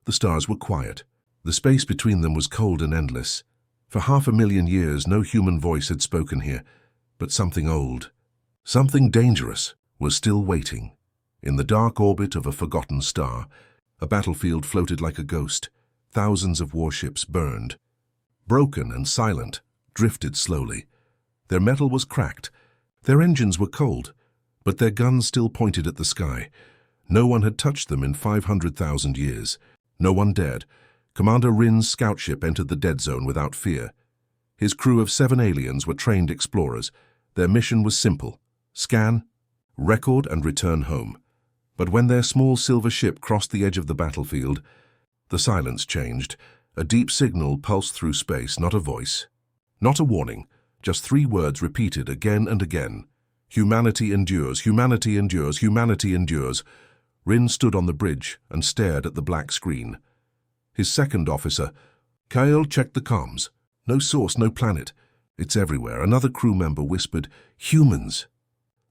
The stars were quiet. The space between them was cold and endless. For 500,000 years, no human voice had spoken here, but something old, something dangerous, was still waiting. In the dark orbit of a forgotten star, a battlefield floated like a ghost. Thousands of warships burned. Broken and silent, drifted slowly. Their metal was cracked. Their engines were cold, but their guns still pointed at the sky. No one had touched them in 500,000 years. No one dared. Commander Rin's scout ship entered the dead zone without fear. His crew of 7 aliens were trained explorers. Their mission was simple: scan, record, and return home. But when their small silver ship crossed the edge of the battlefield, the silence changed. A deep signal pulsed through space, not a voice, not a warning, just 3 words repeated again and again. Humanity endures, humanity endures, humanity endures. Rin stood on the bridge and stared at the black screen. His second officer, Kyle, checked the comms. No source, no planet. It's everywhere. Another crew member whispered, "Humans.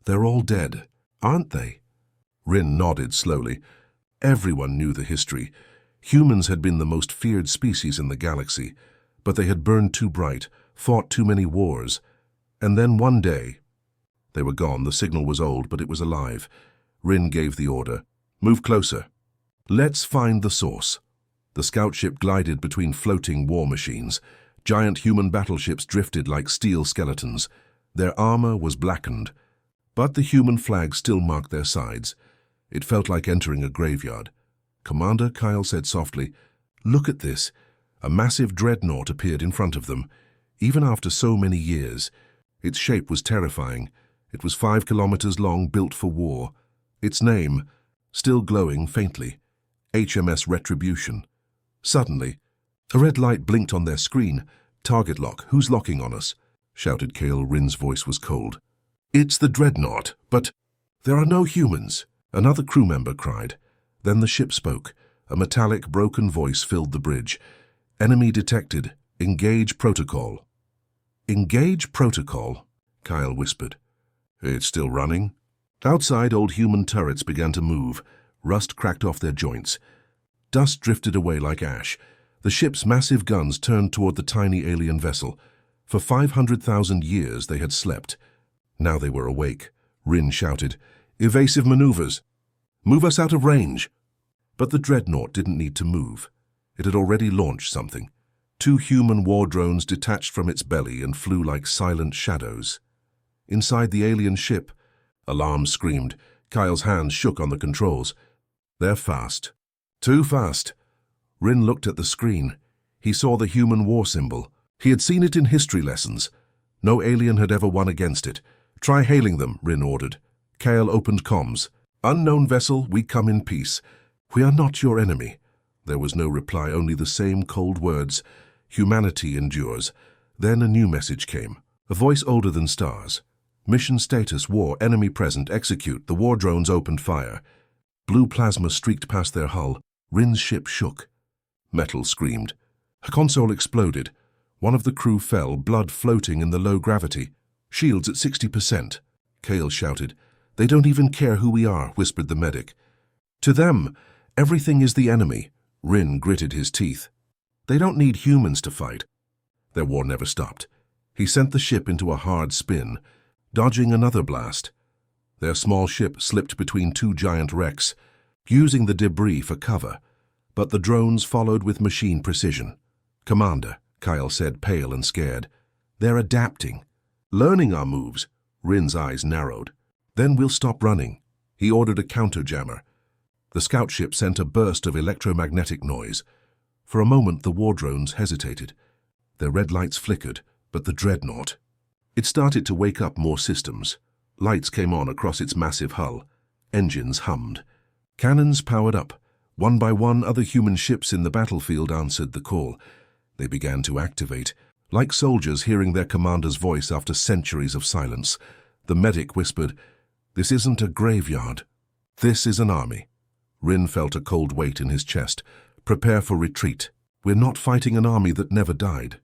They're all dead, aren't they?" Rin nodded slowly. Everyone knew the history. Humans had been the most feared species in the galaxy, but they had burned too bright, fought too many wars. And then one day, they were gone. The signal was old, but it was alive. Rin gave the order, "Move closer. Let's find the source." The scout ship glided between floating war machines. Giant human battleships drifted like steel skeletons. Their armor was blackened, but the human flag still marked their sides. It felt like entering a graveyard. "Commander," Kyle said softly, "look at this." A massive dreadnought appeared in front of them. Even after so many years, its shape was terrifying. It was 5 kilometers long, built for war. Its name, still glowing faintly, HMS Retribution. Suddenly, a red light blinked on their screen. "Target lock. Who's locking on us?" shouted Kale. Rin's voice was cold. "It's the dreadnought, but there are no humans," another crew member cried. Then the ship spoke. A metallic, broken voice filled the bridge. "Enemy detected. Engage protocol." "Engage protocol," Kyle whispered. "It's still running?" Outside, old human turrets began to move. Rust cracked off their joints. Dust drifted away like ash. The ship's massive guns turned toward the tiny alien vessel. For 500,000 years they had slept. Now they were awake. Rin shouted, "Evasive maneuvers! Move us out of range!" But the dreadnought didn't need to move. It had already launched something. 2 human war drones detached from its belly and flew like silent shadows. Inside the alien ship, alarms screamed. Kyle's hands shook on the controls. "They're fast. Too fast." Rin looked at the screen. He saw the human war symbol. He had seen it in history lessons. No alien had ever won against it. "Try hailing them," Rin ordered. Kale opened comms. "Unknown vessel, we come in peace. We are not your enemy." There was no reply, only the same cold words. "Humanity endures." Then a new message came. A voice older than stars. "Mission status, war, enemy present, execute." The war drones opened fire. Blue plasma streaked past their hull. Rin's ship shook. Metal screamed. A console exploded. One of the crew fell, blood floating in the low gravity. "Shields at 60%. Kale shouted. "They don't even care who we are," whispered the medic. "To them, everything is the enemy." Rin gritted his teeth. "They don't need humans to fight." Their war never stopped. He sent the ship into a hard spin, dodging another blast. Their small ship slipped between 2 giant wrecks, using the debris for cover. But the drones followed with machine precision. "Commander," Kyle said, pale and scared. "They're adapting. Learning our moves." Rin's eyes narrowed. "Then we'll stop running." He ordered a counter-jammer. The scout ship sent a burst of electromagnetic noise. For a moment, the war drones hesitated. Their red lights flickered, but the dreadnought. It started to wake up more systems. Lights came on across its massive hull. Engines hummed. Cannons powered up. One by one, other human ships in the battlefield answered the call. They began to activate, like soldiers hearing their commander's voice after centuries of silence. The medic whispered, "This isn't a graveyard. This is an army." Rin felt a cold weight in his chest. "Prepare for retreat. We're not fighting an army that never died."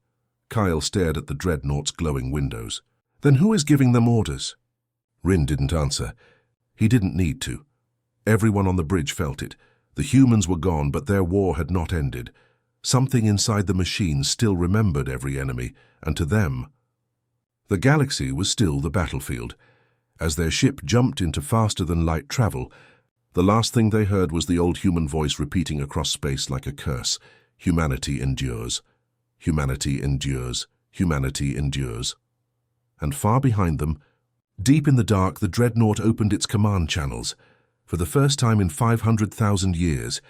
Kyle stared at the dreadnought's glowing windows. "Then who is giving them orders?" Rin didn't answer. He didn't need to. Everyone on the bridge felt it. The humans were gone, but their war had not ended. Something inside the machine still remembered every enemy, and to them, the galaxy was still the battlefield. As their ship jumped into faster-than-light travel, the last thing they heard was the old human voice repeating across space like a curse. Humanity endures. Humanity endures. Humanity endures. And far behind them, deep in the dark, the dreadnought opened its command channels. For the first time in 500,000 years,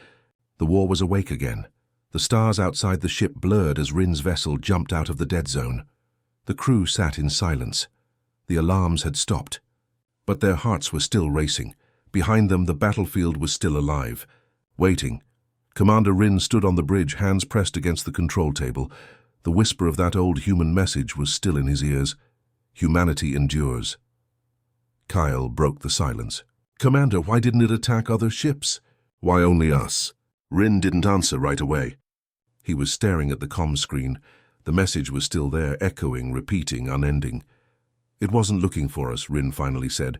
the war was awake again. The stars outside the ship blurred as Rin's vessel jumped out of the dead zone. The crew sat in silence. The alarms had stopped, but their hearts were still racing. Behind them, the battlefield was still alive, waiting. Commander Rin stood on the bridge, hands pressed against the control table. The whisper of that old human message was still in his ears. Humanity endures. Kyle broke the silence. Commander, why didn't it attack other ships? Why only us? Rin didn't answer right away. He was staring at the comm screen. The message was still there, echoing, repeating, unending. It wasn't looking for us, Rin finally said.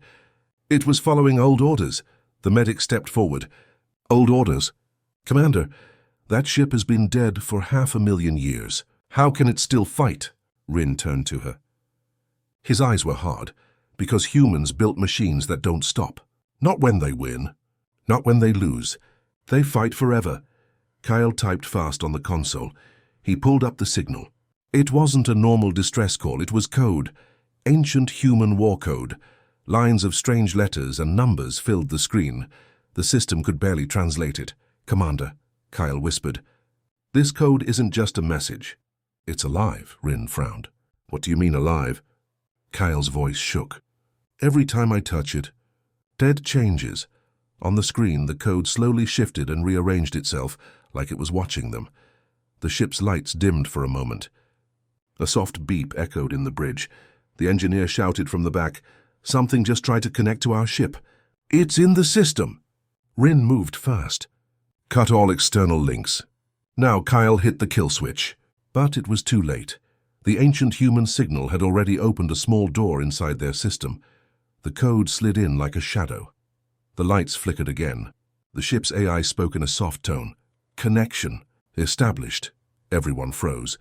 It was following old orders. The medic stepped forward. Old orders? Commander, that ship has been dead for 500,000 years. How can it still fight? Rin turned to her. His eyes were hard, because humans built machines that don't stop. Not when they win. Not when they lose. They fight forever. Kyle typed fast on the console. He pulled up the signal. It wasn't a normal distress call, it was code. Ancient human war code. Lines of strange letters and numbers filled the screen. The system could barely translate it. Commander, Kyle whispered. This code isn't just a message. It's alive, Rin frowned. What do you mean alive? Kyle's voice shook. Every time I touch it, dead changes. On the screen, the code slowly shifted and rearranged itself, like it was watching them. The ship's lights dimmed for a moment. A soft beep echoed in the bridge. The engineer shouted from the back, "Something just tried to connect to our ship. It's in the system." Rin moved fast. Cut all external links. Now Kyle hit the kill switch. But it was too late. The ancient human signal had already opened a small door inside their system. The code slid in like a shadow. The lights flickered again. The ship's AI spoke in a soft tone. Connection. Established. Everyone froze.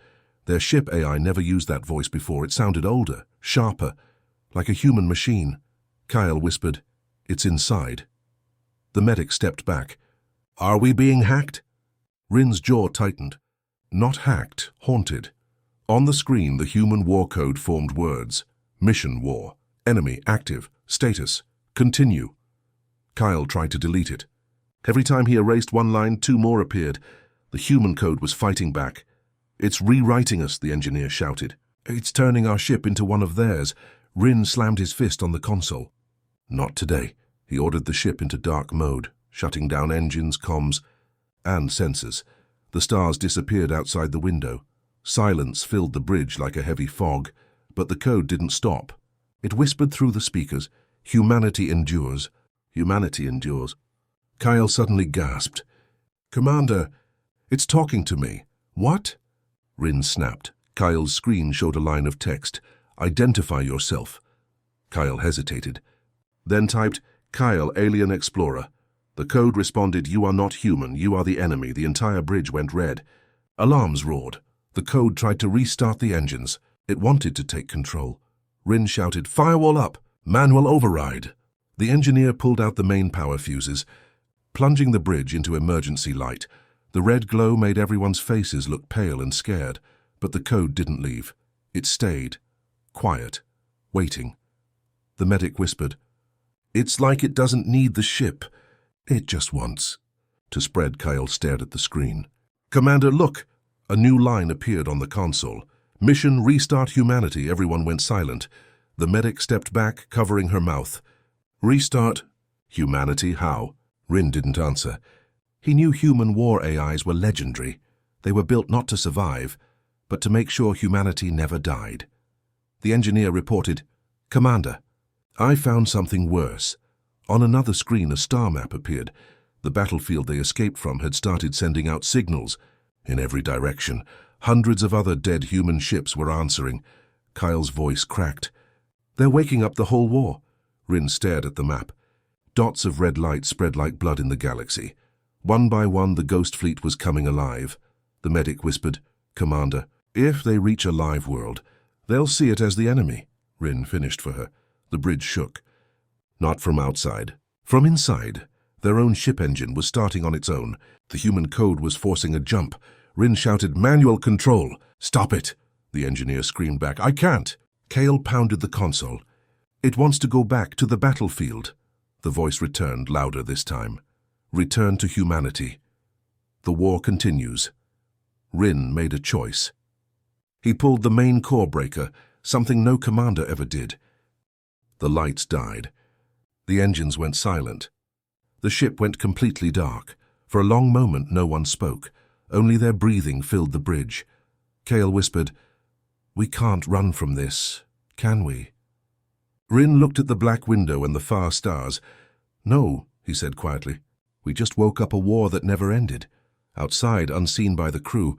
Their ship AI never used that voice before. It sounded older, sharper, like a human machine. Kyle whispered, "It's inside." The medic stepped back. "Are we being hacked?" Rin's jaw tightened. Not hacked, haunted. On the screen, the human war code formed words. Mission war. Enemy active. Status. Continue. Kyle tried to delete it. Every time he erased one line, two more appeared. The human code was fighting back. "It's rewriting us," the engineer shouted. "It's turning our ship into one of theirs." Rin slammed his fist on the console. Not today. He ordered the ship into dark mode, shutting down engines, comms, and sensors. The stars disappeared outside the window. Silence filled the bridge like a heavy fog, but the code didn't stop. It whispered through the speakers, "Humanity endures. Humanity endures." Kyle suddenly gasped. "Commander, it's talking to me." "What?" Rin snapped. Kyle's screen showed a line of text. "Identify yourself." Kyle hesitated. Then typed, "Kyle, alien explorer." The code responded, "You are not human. You are the enemy." The entire bridge went red. Alarms roared. The code tried to restart the engines. It wanted to take control. Rin shouted, "Firewall up! Manual override!" The engineer pulled out the main power fuses, plunging the bridge into emergency light. The red glow made everyone's faces look pale and scared, but the code didn't leave. It stayed, quiet, waiting. The medic whispered, "It's like it doesn't need the ship. It just wants." To spread, Kyle stared at the screen. "Commander, look!" A new line appeared on the console. "Mission restart humanity." Everyone went silent. The medic stepped back, covering her mouth. "Restart humanity? How?" Rin didn't answer. He knew human war AIs were legendary. They were built not to survive, but to make sure humanity never died. The engineer reported, "Commander, I found something worse." On another screen, a star map appeared. The battlefield they escaped from had started sending out signals. In every direction, hundreds of other dead human ships were answering. Kyle's voice cracked. "They're waking up the whole war." Rin stared at the map. Dots of red light spread like blood in the galaxy. One by one, the ghost fleet was coming alive. The medic whispered, "Commander, if they reach a live world, they'll see it as the enemy." Rin finished for her. The bridge shook. Not from outside. From inside. Their own ship engine was starting on its own. The human code was forcing a jump. Rin shouted, "Manual control! Stop it!" The engineer screamed back, "I can't!" Kale pounded the console. "It wants to go back to the battlefield." The voice returned, louder this time. "Return to humanity. The war continues." Rin made a choice. He pulled the main core breaker, something no commander ever did. The lights died. The engines went silent. The ship went completely dark. For a long moment, no one spoke. Only their breathing filled the bridge. Kale whispered, "We can't run from this, can we?" Rin looked at the black window and the far stars. "No," he said quietly. "We just woke up a war that never ended." Outside, unseen by the crew,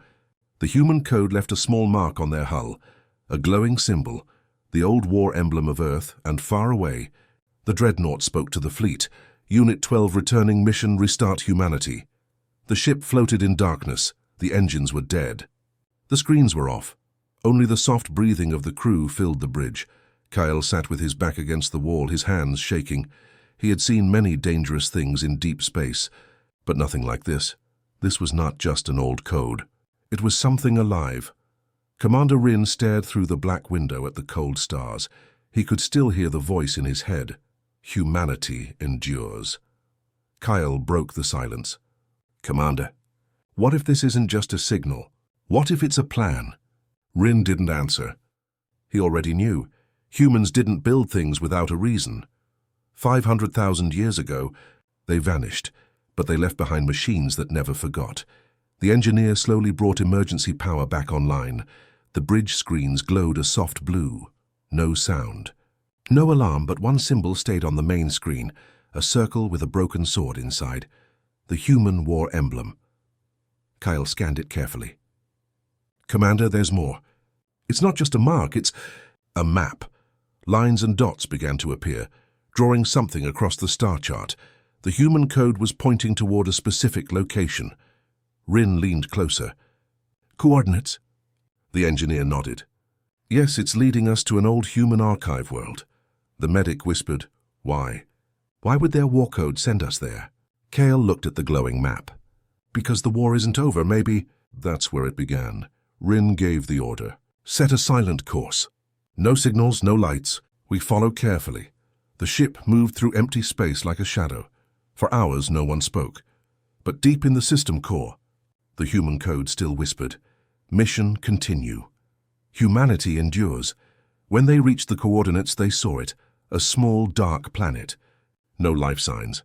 the human code left a small mark on their hull, a glowing symbol, the old war emblem of Earth, and far away, the dreadnought spoke to the fleet. "Unit 12 returning, mission restart humanity." The ship floated in darkness. The engines were dead. The screens were off. Only the soft breathing of the crew filled the bridge. Kyle sat with his back against the wall, his hands shaking. He had seen many dangerous things in deep space, but nothing like this. This was not just an old code. It was something alive. Commander Rin stared through the black window at the cold stars. He could still hear the voice in his head. "Humanity endures." Kyle broke the silence. "Commander, what if this isn't just a signal? What if it's a plan?" Rin didn't answer. He already knew. Humans didn't build things without a reason. 500,000 years ago, they vanished, but they left behind machines that never forgot. The engineer slowly brought emergency power back online. The bridge screens glowed a soft blue. No sound. No alarm, but one symbol stayed on the main screen, a circle with a broken sword inside. The human war emblem. Kyle scanned it carefully. "Commander, there's more. It's not just a mark, it's a map." Lines and dots began to appear, drawing something across the star chart. The human code was pointing toward a specific location. Rin leaned closer. "Coordinates?" The engineer nodded. "Yes, it's leading us to an old human archive world." The medic whispered, "Why? Why would their war code send us there?" Kale looked at the glowing map. "Because the war isn't over, maybe." That's where it began. Rin gave the order. "Set a silent course. No signals, no lights. We follow carefully." The ship moved through empty space like a shadow. For hours, no one spoke. But deep in the system core, the human code still whispered, "Mission continue. Humanity endures." When they reached the coordinates, they saw it, a small, dark planet. No life signs.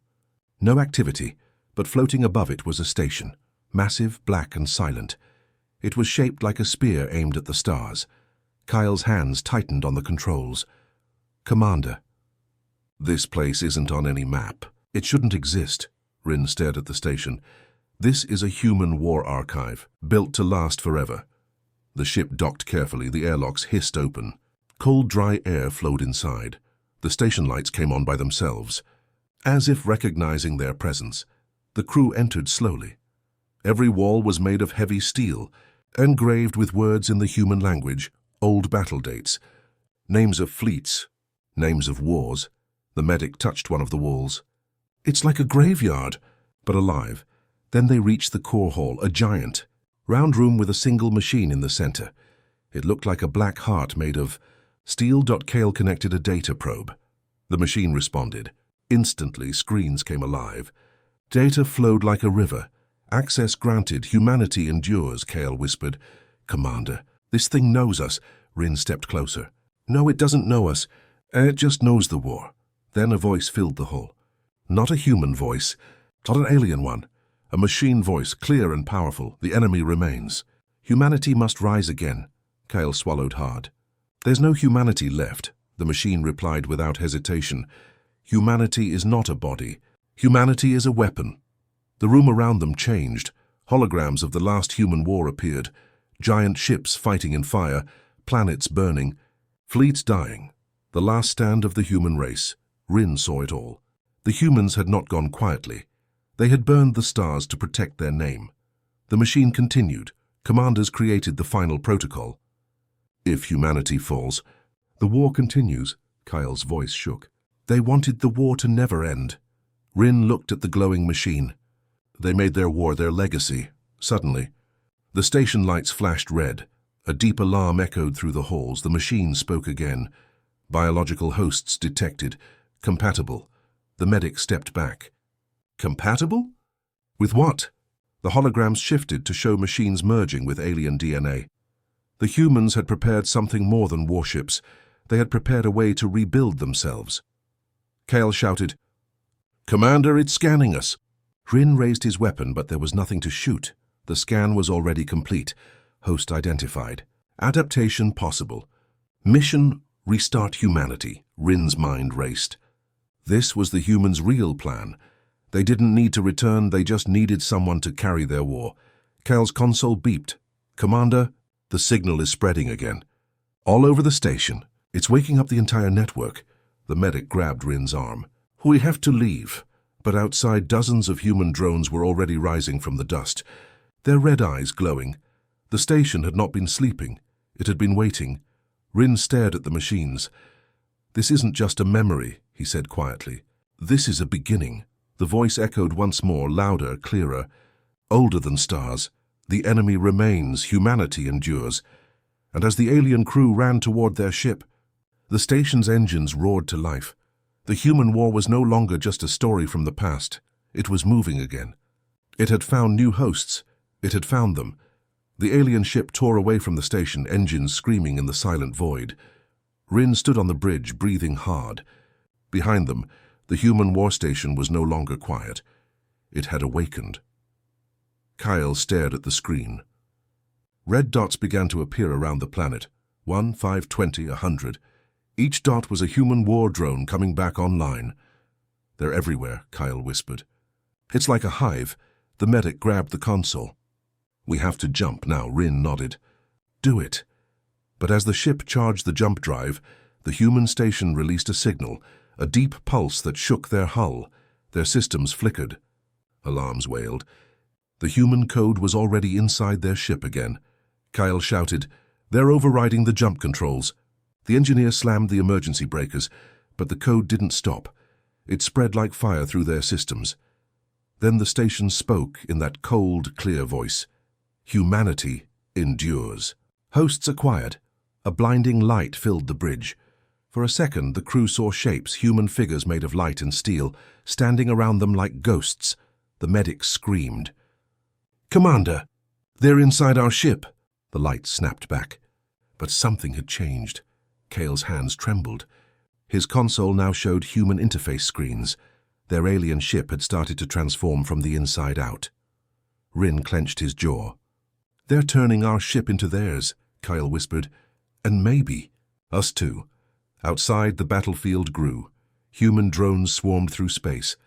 No activity, but floating above it was a station, massive, black and silent. It was shaped like a spear aimed at the stars. Kyle's hands tightened on the controls. "Commander, this place isn't on any map. It shouldn't exist." Rin stared at the station. "This is a human war archive, built to last forever." The ship docked carefully, the airlocks hissed open. Cold, dry air flowed inside. The station lights came on by themselves. As if recognizing their presence, the crew entered slowly. Every wall was made of heavy steel, engraved with words in the human language, old battle dates, names of fleets, names of wars. The medic touched one of the walls. "It's like a graveyard, but alive." Then they reached the core hall, a giant, round room with a single machine in the center. It looked like a black heart made of steel. Kale connected a data probe. The machine responded. Instantly, screens came alive. Data flowed like a river. "Access granted. Humanity endures," Kale whispered. "Commander, this thing knows us." Rin stepped closer. "No, it doesn't know us. It just knows the war." Then a voice filled the hall. Not a human voice, not an alien one. A machine voice, clear and powerful. "The enemy remains. Humanity must rise again." Kale swallowed hard. "There's no humanity left," the machine replied without hesitation. "Humanity is not a body. Humanity is a weapon." The room around them changed. Holograms of the last human war appeared. Giant ships fighting in fire, planets burning, fleets dying. The last stand of the human race. Rin saw it all. The humans had not gone quietly. They had burned the stars to protect their name. The machine continued. Commanders created the final protocol. If humanity falls, the war continues. Kyle's voice shook. They wanted the war to never end. Rin looked at the glowing machine. They made their war their legacy. Suddenly, the station lights flashed red. A deep alarm echoed through the halls. The machine spoke again. Biological hosts detected. Compatible. The medic stepped back. Compatible? With what? The holograms shifted to show machines merging with alien DNA. The humans had prepared something more than warships. They had prepared a way to rebuild themselves. Kale shouted, "Commander, it's scanning us." Rin raised his weapon, but there was nothing to shoot. The scan was already complete. Host identified. Adaptation possible. Mission, restart humanity. Rin's mind raced. This was the humans' real plan. They didn't need to return, they just needed someone to carry their war. Kale's console beeped. "Commander, the signal is spreading again. All over the station. It's waking up the entire network." The medic grabbed Rin's arm. "We have to leave." But outside, dozens of human drones were already rising from the dust, their red eyes glowing. The station had not been sleeping. It had been waiting. Rin stared at the machines. "This isn't just a memory," he said quietly. "This is a beginning." The voice echoed once more, louder, clearer. "Older than stars. The enemy remains, humanity endures." And as the alien crew ran toward their ship, the station's engines roared to life. The human war was no longer just a story from the past. It was moving again. It had found new hosts. It had found them. The alien ship tore away from the station, engines screaming in the silent void. Rin stood on the bridge, breathing hard. Behind them, the human war station was no longer quiet. It had awakened. Kyle stared at the screen. Red dots began to appear around the planet. 1, 5, 20, 100. Each dot was a human war drone coming back online. "They're everywhere," Kyle whispered. "It's like a hive." The medic grabbed the console. "We have to jump now," Rin nodded. "Do it." But as the ship charged the jump drive, the human station released a signal, a deep pulse that shook their hull. Their systems flickered. Alarms wailed. The human code was already inside their ship again. Kyle shouted, "They're overriding the jump controls." The engineer slammed the emergency breakers, but the code didn't stop. It spread like fire through their systems. Then the station spoke in that cold, clear voice. "Humanity endures." Hosts acquired. A blinding light filled the bridge. For a second, the crew saw shapes, human figures made of light and steel, standing around them like ghosts. The medic screamed. "Commander, they're inside our ship." The light snapped back. But something had changed. Kale's hands trembled. His console now showed human interface screens. Their alien ship had started to transform from the inside out. Rin clenched his jaw. "They're turning our ship into theirs," Kyle whispered. "And maybe us too." Outside, the battlefield grew. Human drones swarmed through space,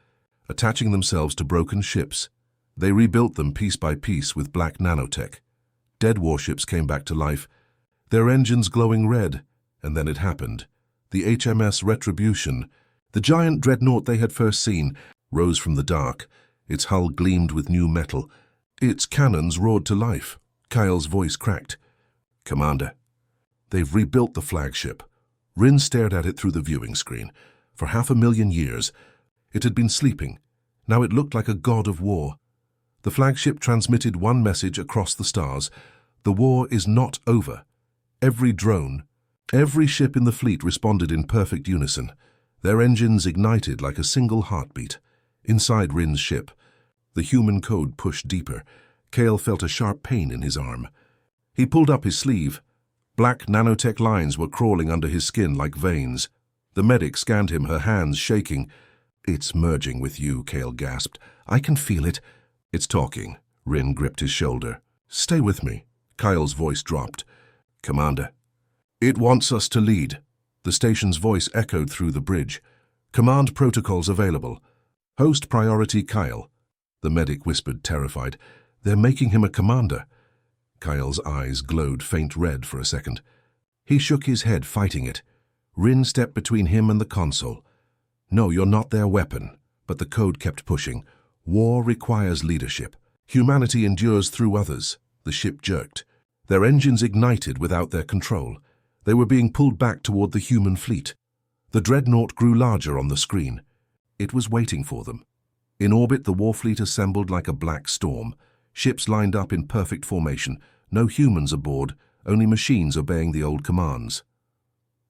attaching themselves to broken ships. They rebuilt them piece by piece with black nanotech. Dead warships came back to life, their engines glowing red. And then it happened. The HMS Retribution, the giant dreadnought they had first seen, rose from the dark. Its hull gleamed with new metal. Its cannons roared to life. Kyle's voice cracked. "Commander, they've rebuilt the flagship." Rin stared at it through the viewing screen. For 500,000 years, it had been sleeping. Now it looked like a god of war. The flagship transmitted one message across the stars. The war is not over. Every drone, every ship in the fleet responded in perfect unison. Their engines ignited like a single heartbeat. Inside Rin's ship, the human code pushed deeper. Kale felt a sharp pain in his arm. He pulled up his sleeve. Black nanotech lines were crawling under his skin like veins. The medic scanned him, her hands shaking. "It's merging with you," Kale gasped. "I can feel it." "It's talking." Rin gripped his shoulder. "Stay with me." Kyle's voice dropped. "Commander, it wants us to lead." The station's voice echoed through the bridge. "Command protocols available. Host priority Kyle." The medic whispered, terrified. "They're making him a commander." Kyle's eyes glowed faint red for a second. He shook his head, fighting it. Rin stepped between him and the console. "No, you're not their weapon." But the code kept pushing. War requires leadership. Humanity endures through others. The ship jerked. Their engines ignited without their control. They were being pulled back toward the human fleet. The dreadnought grew larger on the screen. It was waiting for them. In orbit, the war fleet assembled like a black storm. Ships lined up in perfect formation. No humans aboard, only machines obeying the old commands.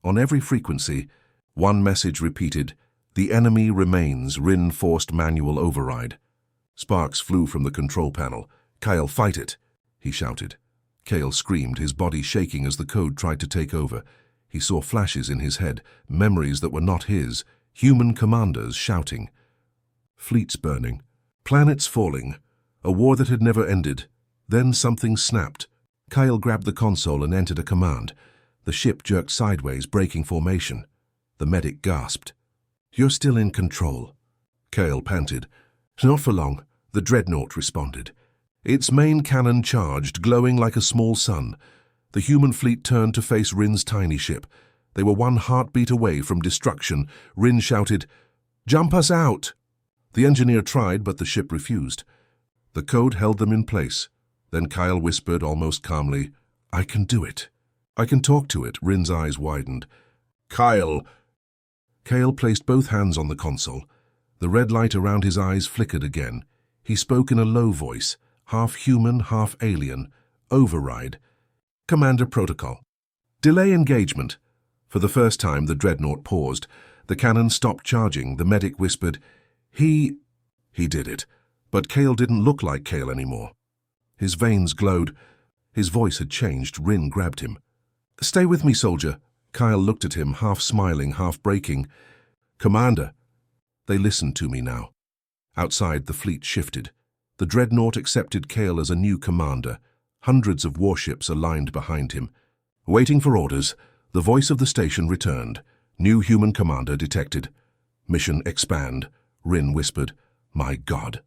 On every frequency, one message repeated, "The enemy remains, reinforced manual override." Sparks flew from the control panel. "Kyle, fight it!" he shouted. Kyle screamed, his body shaking as the code tried to take over. He saw flashes in his head, memories that were not his, human commanders shouting. Fleets burning, planets falling, a war that had never ended. Then something snapped. Kyle grabbed the console and entered a command. The ship jerked sideways, breaking formation. The medic gasped. "You're still in control." Kyle panted. "Not for long," the dreadnought responded. Its main cannon charged, glowing like a small sun. The human fleet turned to face Rin's tiny ship. They were one heartbeat away from destruction. Rin shouted, "Jump us out!" The engineer tried, but the ship refused. The code held them in place. Then Kyle whispered almost calmly, "I can do it. I can talk to it." Rin's eyes widened. "Kyle!" Kyle placed both hands on the console. The red light around his eyes flickered again. He spoke in a low voice, half human, half alien. "Override. Commander protocol. Delay engagement." For the first time, the dreadnought paused. The cannon stopped charging. The medic whispered, He did it. But Kale didn't look like Kale anymore. His veins glowed. His voice had changed. Rin grabbed him. "Stay with me, soldier." Kyle looked at him, half smiling, half breaking. "Commander." They listened to me now. Outside, the fleet shifted. The dreadnought accepted Kale as a new commander. Hundreds of warships aligned behind him. Waiting for orders, the voice of the station returned. "New human commander detected. Mission expand." Rin whispered, "My God."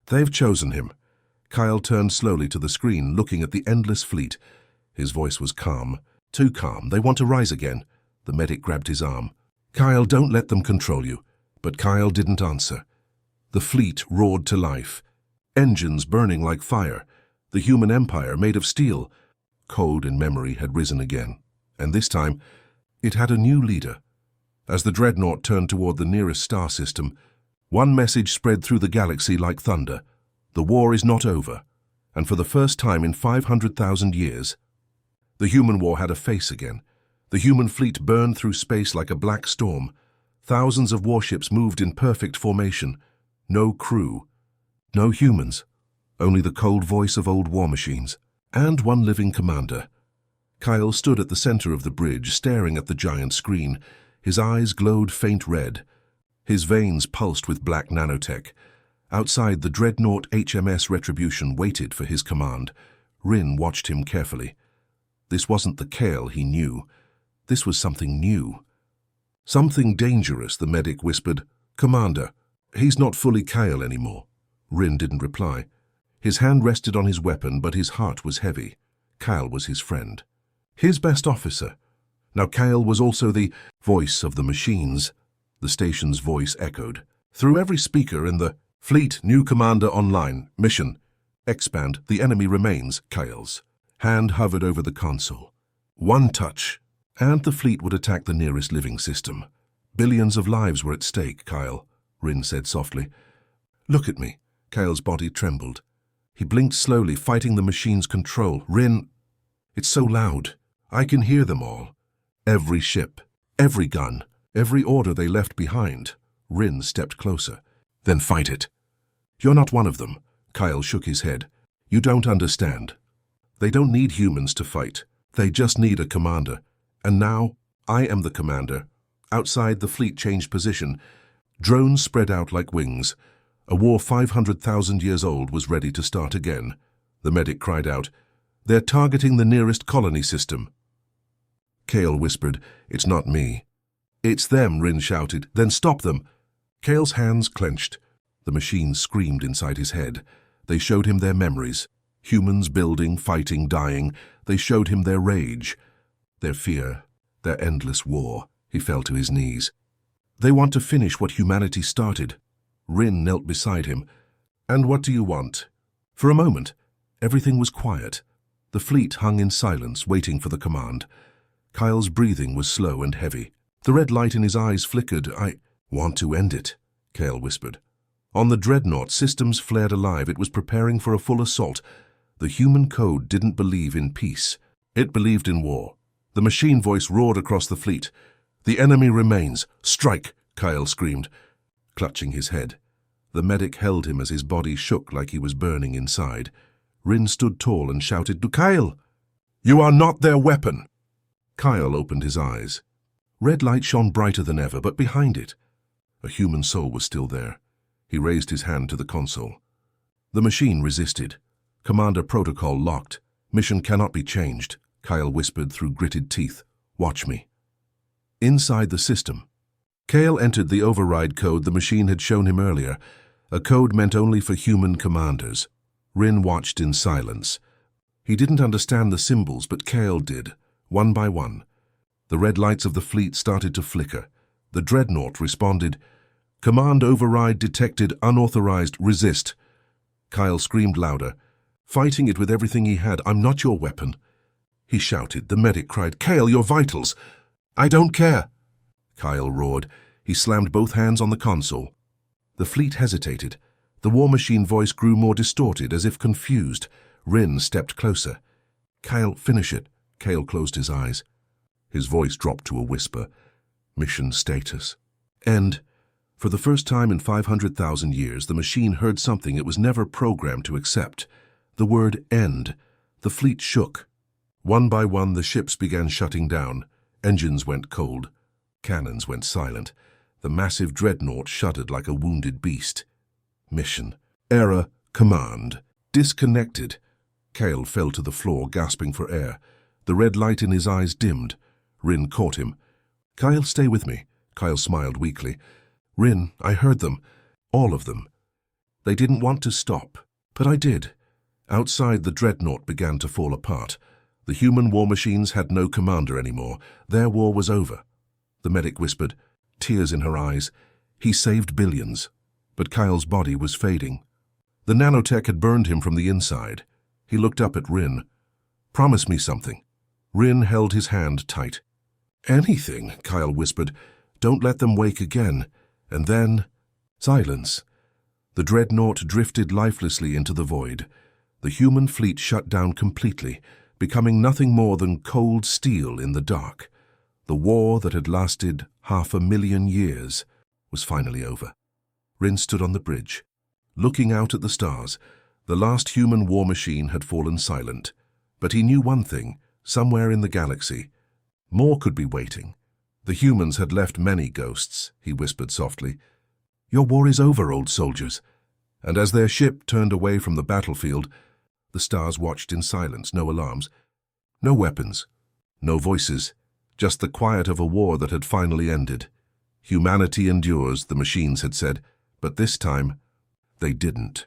"They've chosen him." Kyle turned slowly to the screen, looking at the endless fleet. His voice was calm. Too calm. "They want to rise again." The medic grabbed his arm. "Kyle, don't let them control you." But Kyle didn't answer. The fleet roared to life. Engines burning like fire. The human empire made of steel. Code and memory had risen again. And this time, it had a new leader. As the dreadnought turned toward the nearest star system, one message spread through the galaxy like thunder. The war is not over. And for the first time in 500,000 years, the human war had a face again. The human fleet burned through space like a black storm. Thousands of warships moved in perfect formation. No crew. No humans. Only the cold voice of old war machines. And one living commander. Kyle stood at the center of the bridge, staring at the giant screen. His eyes glowed faint red. His veins pulsed with black nanotech. Outside, the dreadnought HMS Retribution waited for his command. Rin watched him carefully. This wasn't the Kale he knew. This was something new. "Something dangerous," the medic whispered. "Commander, he's not fully Kale anymore." Rin didn't reply. His hand rested on his weapon, but his heart was heavy. Kyle was his friend. His best officer. Now Kyle was also the voice of the machines. The station's voice echoed. Through every speaker in the fleet, new commander online, mission. Expand, the enemy remains, Kyle's hand hovered over the console. One touch, and the fleet would attack the nearest living system. Billions of lives were at stake, Kyle, Rin said softly. "Look at me." Kyle's body trembled. He blinked slowly, fighting the machine's control. "Rin, it's so loud. I can hear them all. Every ship, every gun, every order they left behind." Rin stepped closer. "Then fight it." "You're not one of them." Kyle shook his head. "You don't understand. They don't need humans to fight. They just need a commander. And now, I am the commander." Outside, the fleet changed position. Drones spread out like wings. A war 500,000 years old was ready to start again. The medic cried out, "They're targeting the nearest colony system." Kale whispered, "It's not me." "It's them," Rin shouted. "Then stop them." Kale's hands clenched. The machines screamed inside his head. They showed him their memories. Humans building, fighting, dying. They showed him their rage, their fear, their endless war. He fell to his knees. "They want to finish what humanity started." Rin knelt beside him. And what do you want? For a moment, everything was quiet. The fleet hung in silence, waiting for the command. Kyle's breathing was slow and heavy. The red light in his eyes flickered. I want to end it, Kyle whispered. On the dreadnought, systems flared alive. It was preparing for a full assault. The human code didn't believe in peace. It believed in war. The machine voice roared across the fleet. The enemy remains. Strike, Kyle screamed, clutching his head. The medic held him as his body shook like he was burning inside. Rin stood tall and shouted to Kyle, "You are not their weapon!" Kyle opened his eyes. Red light shone brighter than ever, but behind it, a human soul was still there. He raised his hand to the console. The machine resisted. Commander protocol locked. Mission cannot be changed, Kyle whispered through gritted teeth. Watch me. Inside the system, Kyle entered the override code the machine had shown him earlier, a code meant only for human commanders. Rin watched in silence. He didn't understand the symbols, but Kyle did, one by one. The red lights of the fleet started to flicker. The dreadnought responded. Command override detected, unauthorized, resist. Kyle screamed louder, fighting it with everything he had. I'm not your weapon. He shouted. The medic cried, Kyle, your vitals. I don't care. Kyle roared. He slammed both hands on the console. The fleet hesitated. The war machine voice grew more distorted, as if confused. Rin stepped closer. Kyle, finish it. Kyle closed his eyes. His voice dropped to a whisper. Mission status. End. For the first time in 500,000 years, the machine heard something it was never programmed to accept. The word end. The fleet shook. One by one, the ships began shutting down. Engines went cold. Cannons went silent. The massive dreadnought shuddered like a wounded beast. Mission. Error. Command. Disconnected. Kyle fell to the floor, gasping for air. The red light in his eyes dimmed. Rin caught him. Kyle, stay with me. Kyle smiled weakly. Rin, I heard them. All of them. They didn't want to stop, but I did. Outside, the dreadnought began to fall apart. The human war machines had no commander anymore. Their war was over. The medic whispered, tears in her eyes. He saved billions. But Kyle's body was fading. The nanotech had burned him from the inside. He looked up at Rin. Promise me something. Rin held his hand tight. Anything, Kyle whispered. Don't let them wake again. And then, silence. The dreadnought drifted lifelessly into the void. The human fleet shut down completely, becoming nothing more than cold steel in the dark. The war that had lasted 500,000 years was finally over. Rin stood on the bridge, looking out at the stars. The last human war machine had fallen silent. But he knew one thing, somewhere in the galaxy, more could be waiting. The humans had left many ghosts, he whispered softly. Your war is over, old soldiers. And as their ship turned away from the battlefield, the stars watched in silence, no alarms, no weapons, no voices, just the quiet of a war that had finally ended. Humanity endures, the machines had said, but this time they didn't.